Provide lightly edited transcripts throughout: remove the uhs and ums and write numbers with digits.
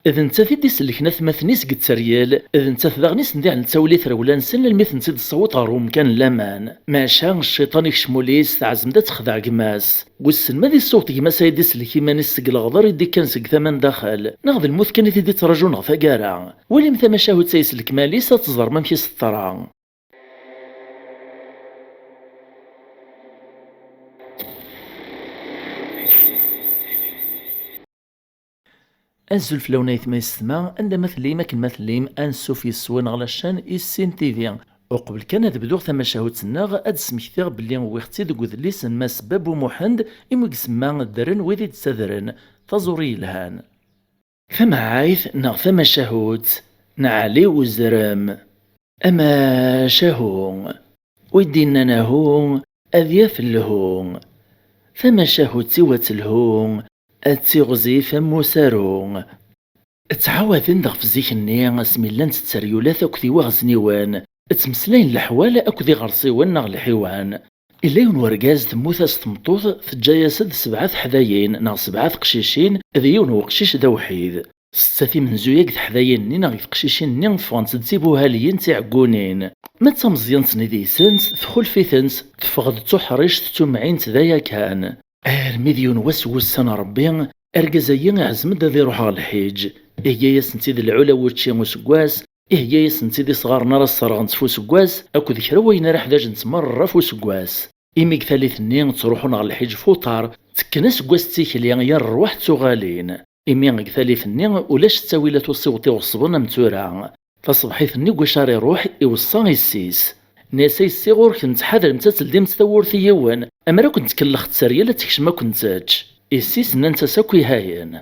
إذا نتا تيدي سلكنا ثماثنيس قد تريال، إذا نتا ثاغنيس نديع نتاولي ثرولا نسن الميث نتيد الصوت غير مكان لامان، ماشا الشيطان يكشموليس تعزم دا تخدع قماس، والسن ماذي الصوت قماس يدي سلك يمانيس سق الغدر يدي كان سق ثمن داخل، ناخذ الموت كان يدي تراجو نغ ثقارا، ولي مثا ماشاهو تسيسلك ماليس تزر ما مشي سطرا. أنزل في لونيت ما يسمى عند مثلي ماكن مثليم أنسو في السوان على الشان السين تيفي. وقبل كان بدوغ ثما شهوت الناغ اد سمكتيغ بلي ويختي دو ذليس ما سباب محند إمو يسمى الدرن ويدي تسادرن تزوري الهان. ثما عايث ناغ ثما شهوت نعلي وزرم أما شهو ويدينا نهو أذياف اللهو ثما شهوت سوات الهو أتيغزي فمو سارو تعاود ندغ في زيكني اسمي لان تتريولات أكذي واغزنيوان تمسلين الحوال أكذي غرسيوان نغ الحيوان إلا يون ورقاز تموثاس تمطوث تجايسد 7 حذايين نغ 7 قشيشين ذي يون وقشيش ذا وحيد 6 من زوياك حذايين نغ قشيشين نغ فوانس تزيبوها ليين تعقونين ما تمزيان تنيدي سنس تدخل في ثنس تفغد تحريش تتمعين تذايا كان ميديون وسوس سنة ربي أرقزايا عزمد ذي روح الحيج إهيا سنتيد العلا وتشي مسقواس إهيا سنتيد صغارنا الصراغ نتفو سقواس أكو ذكرا وين راح داج نتمر فو سقواس إميك ثالثني تروحون على الحيج فوطار تكنا سقواس تيكلي يا الرواح تغالين إميك ثالثني ولاش تساويلات وصوتي وصبنا متورا فصبحيثني وشاري روح يوصان السيس ناسي الصغور كنت حاضر متاتل ديم تثورثي يوان اما راه كنت كلخت ساريه لا تكش ما كنتاش السيس نانتا ساكوي هاين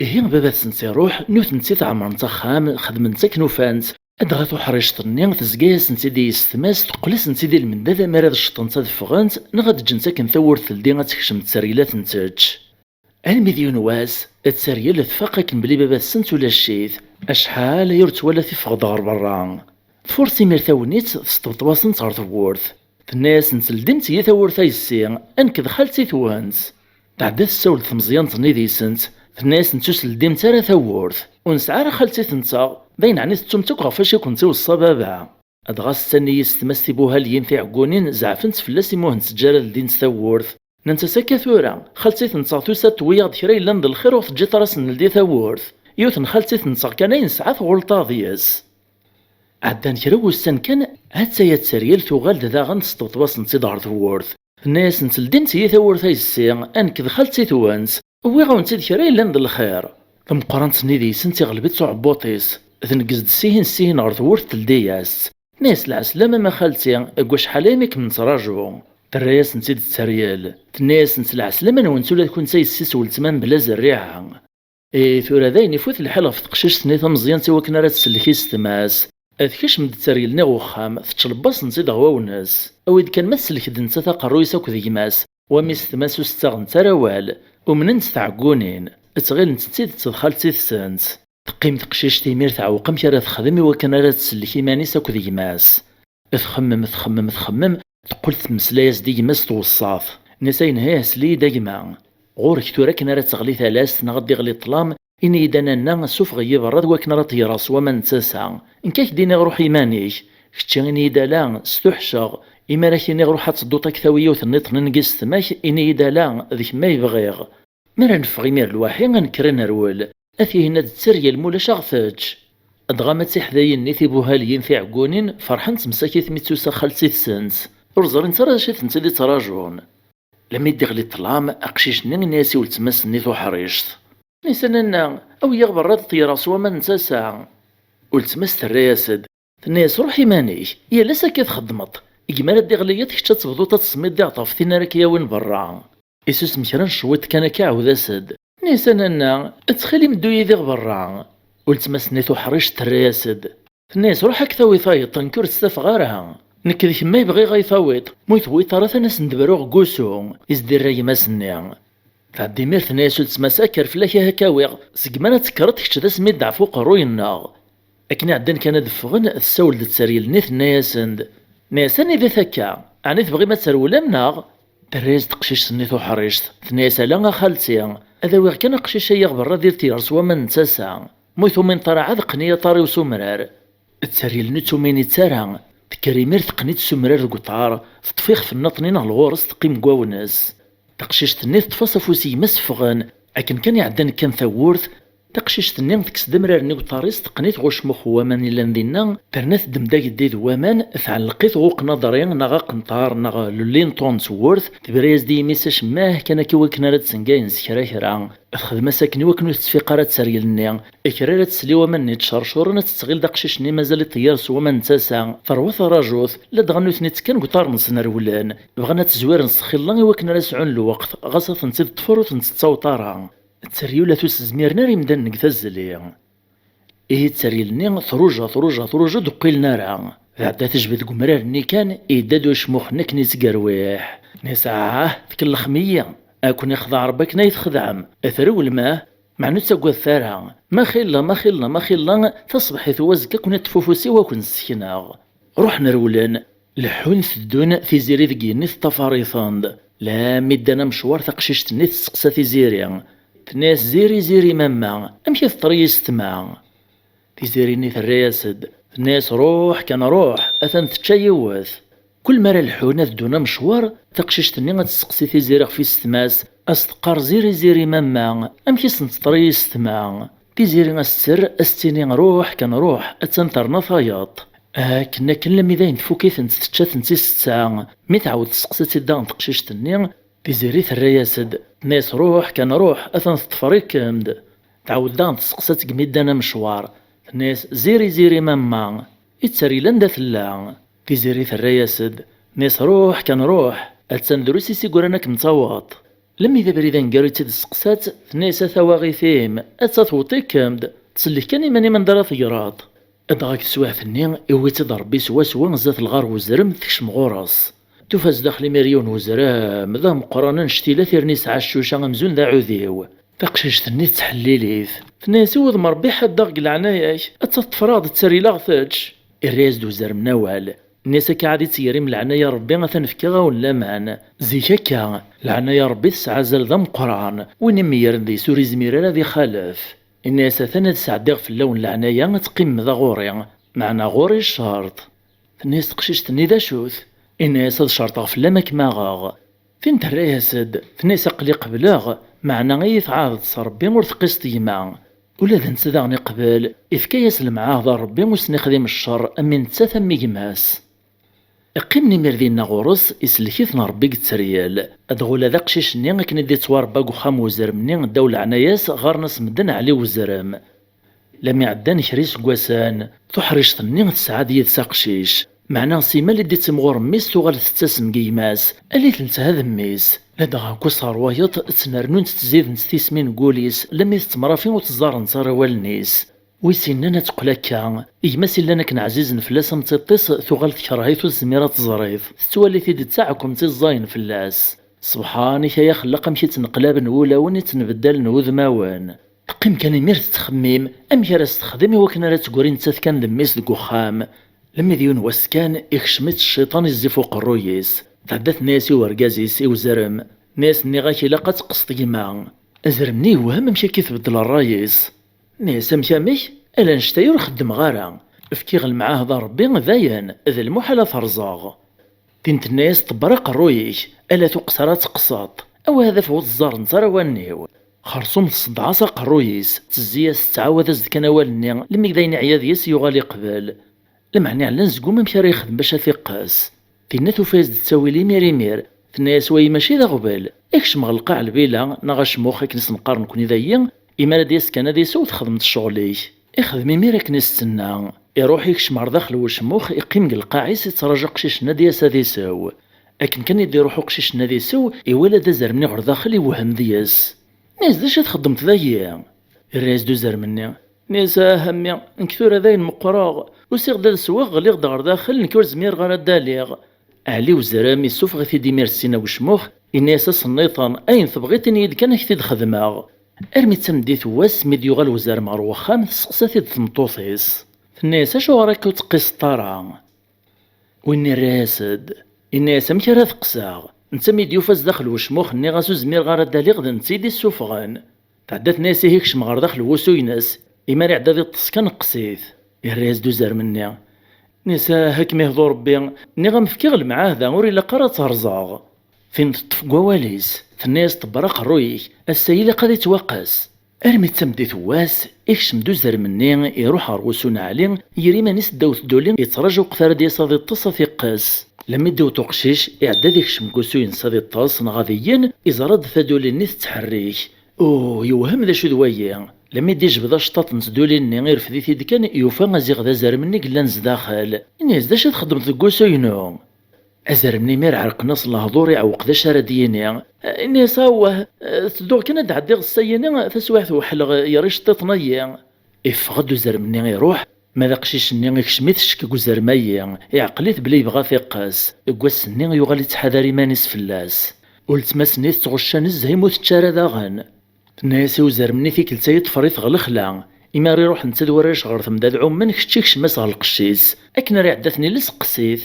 إيه بابا تنسي روح نوث نسيت عمر نتخام خدمت كنوفانت ادغاتو حريشت النيغ تزقايس نسيدي يستماس تقلس نسيدي المنداذا مراد الشطن تدفغانت نغاد جنسا كنثورث لدي غتكشم تساريلات نتاج علمي ديون واس التسارية تفاقك بلي بابا السنت ولا الشيث اشحال يرت ولا تفغد غير برا فرصي مرثاونيت تستبطواسن تغر ثورث الناس نسلدمت هي ثورث يسي انكذ خالتي ثوانت بعد السول ثمزيان تنيدي سنت الناس نتسلدمت راه ثورث ونسعى خالتي تنتا باين عني تمتك غفاش كنتي والصبابه ادغا استني يستمسي بوها لين في عقونين زعفنت فلاسي موهن سجاله لدين ثورث ننت ساكا ثورا خالتي تنتا توسا توياض كرا لاند الخير وفجيت راس نلدي ثورث يوثن خالتي تنتا كان ينسعى غلطاضياس عدان كرا وستان كان هاتسا يتسريال ثوغال ذا غنستطواس نتي دار ثورث الناس نتلدمت هي ثورث هايسي انكذ خالتي ثوانس ويغاون تي ذكرا لاند الخير ثم قرانت نيدي سنتي غلبت سعبوطيس ذنقزد سيهن غير ثورث تلدياس ناس العسلامة ما خالتي اكواش حلامك من تراجو الراياس نتي التسريال الناس نت العسلامة نونسو لا تكون سايسيس ولتمان بلا زريعة ثورا ذاين يفوت الحالة في تقشيش سنيثا مزيان تيوكنا راه تسلكي ستماس أذكيش من التسريال ني وخام تتشلباص نزيد غواوناس أو إذا كان ما تسلك نتا تاقرويس أكو ذيماس وميس تماسو ستاغ نتا راوال ومن نت تعقونين تغيل نتتيد تدخلتي تسانت تقيم تقشيش تيمير تعوقم كي راه تخدم وكان راه تسلكي مانيس أكو ذيماس تخمم تقول تمسلايس ديماس توصاف نساين هيه سلي دايما غورك تورا كنا راه تغلي ثلاث نغدي غلي طلام إني دانا سوف غيب الرد وكنا راه طيراس وما نتسع إن كاك ديني غروح يمانيش كتشي إني دالا ستحشغ إما راك إني غروح تصدوطك ثوية وثنيط ننقص تماك إني دالا ذيك ما يبغيغ مرا نفغي مير الواحي غنكرا نرول أثيه هنا تسريا المولاش غفاج أدغا تحذاين نيثي بوهاليين في عقونين فرحان تمساكي ثميتوسا خالتي تسانس ورزرين ترى شي تنتدي تراجعون لما يدغلي الطلام أقشيش ناسي ولتمس نيثو حريشت نيساننا أو يغبر راد طيراس وما نتسع ولتمس الرياسد الناس روحي مانيش يا لسا كي تخدمط إجمال دغليات كتا تبدو تتصمد دي عطافتين راك يا وين برا إسوس مكران شويت كان كاعود أسد نيساننا تخلي مدو يذيغ برا ولتمس نيثو حريشت الرياسد الناس روح هكذا ويفايط نكور تستاف غارها نكذي ما يبغي غيفاويط مويت ويطارث ناس ندبروغ قوسو يزدير راي ماسني فعدي ميرث ناس ولتمساكر فلاكي هكاويغ سقمانا تكرت كتش دا سميد دعفو قروينا أكنا عدن كان دفغن السول دتسريل نيث ناسند ناسن إذا ثكا عني تبغي ما تسرولا مناغ دريز تقشيش سنيثو حريشت ثنايا لا خالتي هذا ويغ كان قشيش يغبر دير تيرس وما نتسع مويثو من طرا عاد قنية طاري وسمرار تسري لنتو ميني تسارا تكريمير تقنيت سمرار قطار تطفيخ في النطنين الغورس تقيم قواونس تقشيش تني تفاص فوسي مسفغن أكن كان يعدن كان ثورث تقشيش تنين تكس دمرار نيو طاريس تقنيت غوش مخ وامان إلا ندينا ترنات دمداك ديد وامان ثعلقيت غوق نظرين نغا قنطار نغا لولين طون سورث تبريز دي ميساش ماه كان كي وكنا راد سنقاين سكرا كرا خدمة ساكني وكنو تسفيقارات سريال النيا إكرارات تسلي وامان نتشرشور نتستغيل داقشيش ني مازال طيار سوامان نتاسا ثروث راجوث لا دغنو ثنيت كان قطار نصنر ولان بغانا تزوير نسخيلا وكنا راسعون الوقت غاصة نتسد تفروت نتتصاوطارا تسريولا توس زميرنا ريمدان نكتازلي إيه تسريلني ثروجة دقيل نارا بعدا تجبد قمرار نيكان إيدادو شموخ نكني تقرويح نسعاه تك الخمية أكون يخضع ربك نايت خدعم أثرو الماء مع نتساقوا الثارة ما خيلا تصبح ثوازك كون تفوفوسي وكون سكنا روح نرولان لحون ثدون في زيري ذقي نث تفاريثاند لا مدنا مشوار ثقشيشت نث سقسا في زيري تناس زيري ماما امشي الطريق استمع تيزيري نيث الرياسد الناس روح كان روح اثن تتشيوث كل مرة الحونة دونا مشوار تقشيش تني غتسقسي تيزيري في الستماس استقار زيري ماما امشي سنتطري استمع تيزيري السر استيني روح كان روح اتنثرنا ثاياط كنا لم يدين تفوكيث نتتشاث نتيس الساعة مي تعاود تسقسي تيدان تقشيش تني تيزيري الرياسد ناس روح كان روح اثن تفريق كامد تعاود دان تسقسات قميدانا مشوار الناس زيري ماما يتسري لندا ثلا تيزيري الرياسد ناس روح كان روح اتسان دروسي سيقورانك متصوت لم إذا بريدان قاري تيد السقسات الناس ثواغي فيهم اتساثوطي كامد تسلي كان إيماني من دارا ثيرات ادغاك تسواع ثنين إويتي ضربي سوا زات الغار وزرم تكشم غورس تفاز داخل مليون وزرام ذا مقرانا نشتيلا ثيرنيس عشوشا مزون ذا عذيو تقشيش ثني تحليليث ثناسي وذ مربي حد داق العناياك اتطفراض تسري لاغثاج الرياز دو زرم نوال الناس كعادي تيريم العنايا ربي غتنفكا ولا معنا زيكا العنايا ربي تسعى زال ذا مقران وين ميرن ذي سوري زميرا ذي خالف الناس ثنا تسعديغ في اللون العنايا تقيم ذا غوري معنا غوري الشرط الناس تقشيش ثني ذا شوث الناس هاد شرط غفلا ماك ماغاغ فين ترياسد الناس قلي قبلاغ معنا غيث عاض ربي ور تقيس يما ولا ذا نسداغني قبل إفكاياس المعاه ذا ربي وسنخدم الشر أمين تساثا ميقماس اقيمني مرذينا غورس يسلكيثنا ربي تسريال ادغولا ذا قشيشني غاكني دي تواربا وخام وزرمني داول عناياس غارناس مدن علي وزرم لم يعدان شريس قواسان تحرش ثني تسعاد يدسا قشيش معنا سيما اللي ديت مغور ميس تغال تتسم قيماس اللي تنسى هذا ميس لدغا كوصار وايط تسنرنون تتزيد نستيسمين قوليس لما يستمرافين وتزار نصار والنيس ويسيننا تقلاكا إيماس إلا نكن عزيز نفلاس متطيس ثغال تكرهيث الزميرات الزريف تتوالي تيدي تاعكم تيزاين فلاس سبحانك يا خلق مشي تنقلاب نولاون تنبدل نوذ ماوان قيم كان يمير تخميم أم راس تخدمي وكنا راه تقولين تاث كان دميس دقوخام لما ديون واسكان يخشمت الشيطان يزي فوق الرويس تعدات ناسي ورقازيس وزرم ناس نيغاكي لاقا تقصد يما ازرمني وهم مشا كيثبدل الرايس ناس مشاميك الا نشتاير خدم غارا افكيغ معاه ذا ربي ذاين ذا المحالة فرزاغ تنت الناس تبرق الرويش الا تقصرات تقصات او هذا فوت الزار نصار وانيو خرصوم تصدع ساق الرويس تزياس تعاود ازدكان والني لمي داين عياذ ياس يغالي قبل لمعني على نزقو ممشي راه يخدم باش ثقاس تينا توفاز تساوي لي مير تناس واي ماشي ذا غبال اكش مغلقا على البيلا نغاش موخك نسنقار نكوني ذايا إما ديس كان دي سوت خدمت الشغليك يخدمي ميرك نستنى يروح يكش مار داخل وشموخ يقيم القاعيس يتراجع قشيش نادي سادي ساو لكن كان يدي يروحو قشيش نادي ساو يولد زرمني غير داخل يوهم دياس ناس داش تخدمت ذايا الراس دو زرمني ناس همي نكثور ذاين مقراغ وسيغ دا السواق غلي غدا غير داخل نكور زمير غير داليغ علي وزرامي سوف غيثي ديمير السينا وشموخ الناس النيطان اين تبغيتني يد كان كثيد خدماغ ارمي تمديت واس ميديو غال وزار مار وخام تسقساتي تمطوطيس الناس اشو راك تقيس طارا وين الراسد الناس مكي راه تقساغ انت ميديو فاز داخل وشموخ ني غاسو زمير غار دالي غدا نتيدي السفغان تعدات ناسي هيك شمغار داخل وسويناس إما راه عدا دي الطس كنقصيت الراس دوزر مني نسا هاك يهضو ربي ني غنفكي معاه ذا ور إلا قرا ترزاغ فين تطفق واليز الناس طبرق رويك السيلة قد يتوقس ارمي تمدي ثواس اكشم دوزر مني يروح روسون علي يري مانيس داوت دولين يترجو قثار دي صادي الطس في قاس لما يديو تقشيش يعدا ديك شمكوسو ينصادي الطاس غاديين إزراد ثادولين نيس تحريك يوهم ذا شو دوايا لما يدي جبدا شطاط نسدولين غير في ذي كان يوفا غازيغ ذا زار مني قلا نزداخل إني زداش تخدم ذا كوسوينو أزر مني مير عرق نص الهضور يعوق ذا شارديني إني صاوه تدوغ كان دعدي غسيني تسواح وحلغ يريش تطنيا إفغدو زر مني يروح ماذا قشيش ني كشميت شكك وزرمايا يعقليت بلي يبغى ثقاس قواس ني يغالي تحذاري مانيس فلاس قلت مسنيت تغشان الزهيموت تشارى داغن ناسي وزرمني في كلتا يطفريت غلخلا إما ري روح نتا دوراش غير ثمداد عمان كتشيكش ماس غالقشيس أكن ري عداتني لسقسيت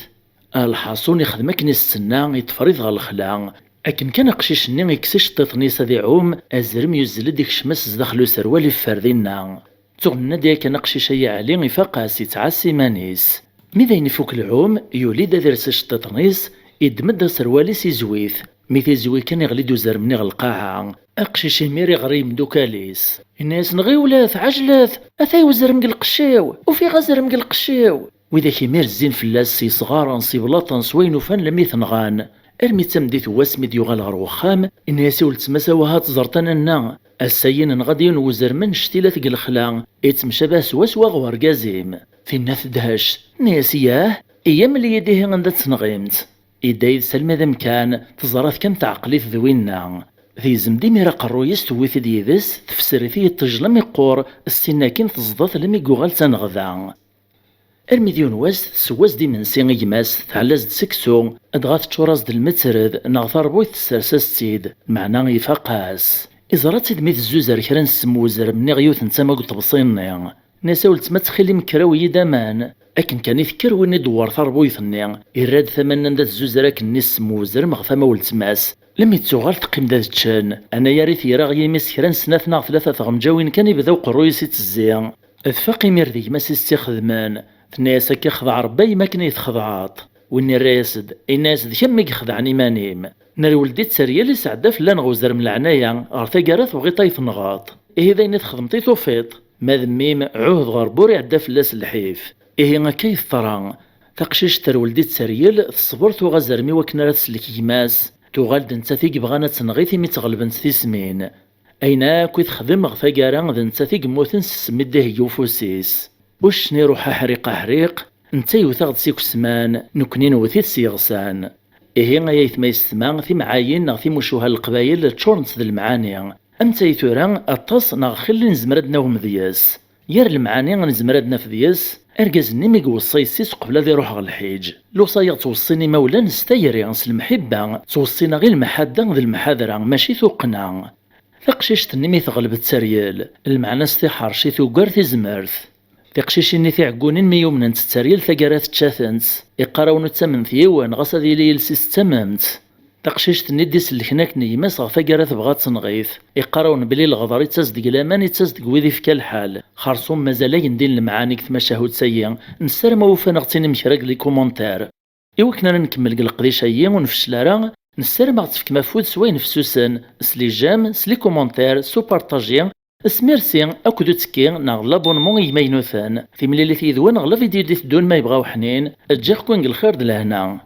الحاصون يخدمك نستنى يطفريت غلخلا أكن كان قشيش ني يكسيش طيطنيس هذي عوم أزرم يزل ديك شمس زدخلو سروالي فاردينا تغنى ديك نقشي شي علي يفاقاس يتعسي مانيس ميذا يفوك العوم يولي دا درس شططنيس يدمد سرواليس يزويث ميثي زوي كان يغلي دوزر مني غالقاعة أقشي ميري غريم دوكاليس الناس نغيولات عجلات أثاي وزر مقلقشيو وفي غزر مقلقشيو وإذا كيمير الزين فلاس سي صغار نصيبلاط نسوين وفن لميث نغان ارمي تمديت واسمي ديوغال غار وخام الناس ولتمسا وهات زرطان السين غادي وزر من شتيلة الخلا يتمشى باه سوا غوار قازيم فينا تدهش ناسياه ايام اللي يديه غندا تنغيمت يدايد سلمى ذا مكان تزرات كم تعقلي ذوينا ذي زمدي ميرا قرويس تويث ديدس تفسر فيه التجلم يقور السناكين تزضات لم يقوغال تنغذا المديون واس سواز دي من سين يماس تعلز دسكسو ادغاث تشوراز د المترد نغثار بويت السرساس تيد معنى يفاقاس إزرات ميت الزوزر كرا نسمو وزر مني غيوث نتاما قلت بصيني ناساولت ما تخلي مكراوي دامان أكن كان يذكر وين يدور ثربويثني يراد ثمنا ذات الزوزر أكن نسمو وزر مغثما ولتماس لم يتسوغال تقيم ذات تشان أنا يا ريت يراغ يمس كرا سناثنا ثلاثة غمجاوين كان يبداو قرويسي تزيان ذفاقي ميردي ما سيستخدمان الناس كيخضع ربي ما كان يتخضعات واني الراسد الناس ذي كم يخضعني مانيم نار ولدي تسريا لي سعدا فلان غوزر من العناية غير ثقارات وغي طايف نغاط إذا إني تخدمتي توفيط ما ذميم عوض غربوري عدا فلاس الحيف هكا يثرى تقشيش تر ولدي تسريل تصبر غزرمي وكنا تسلك يماس تغالد نتا ثيق بغانا تنغيثي مي تغلبنت في سمين أينا كي تخدم غفاقارا ذا نتا ثيق موثن سمده يوفوسيس وش نروح حريق نتا يوثغد سيكو سمان نكنين وثيث سيغسان غايا يثما يستمع في معاين نغ في مشوها القبايل تشورنت ذا المعاني أمتا يثورا الطاس نغ خلي نزمردنا ومذياس يار المعاني غنزمردنا في دياس أرجاز نيميق وصيسيس قبل ذي روح الحيج لو صايغ توصيني مولا نستيري غنس المحبة توصينا غير المحادة ذي المحاذرة ماشي ثوقنا ثقشيش تنمي تغلب التريال المعنى استحار شي ثوقار تزمرث تقشيشيني في عقونين ميومنا نتسريل ثقارات تشاثنت يقراونو تمن ثيوان غاصا ذي ليل سيستممت تقشيش تندي سلكناك نيماس غا ثقارات بغات تنغيث يقراون بلي الغضري تصدق لامان يتصدق وذي في كالحال خرصوم مازال يندين المعاني كثما شهود سيا نسر ما وفا نغتيني مشراق لي كومونتير كنا نكمل القضية هي ونفشل راه نسر ما غتفك مفود سواي نفسوسن سلي جام سلي كومونتير سو بارطاجي اسميرسي اكو دو تكي ناغ لابونمون يمينوثان في ملي اللي في ذوان غلا فيديو دي تدون ما يبغاو حنين تجيكم الخير د لهنا.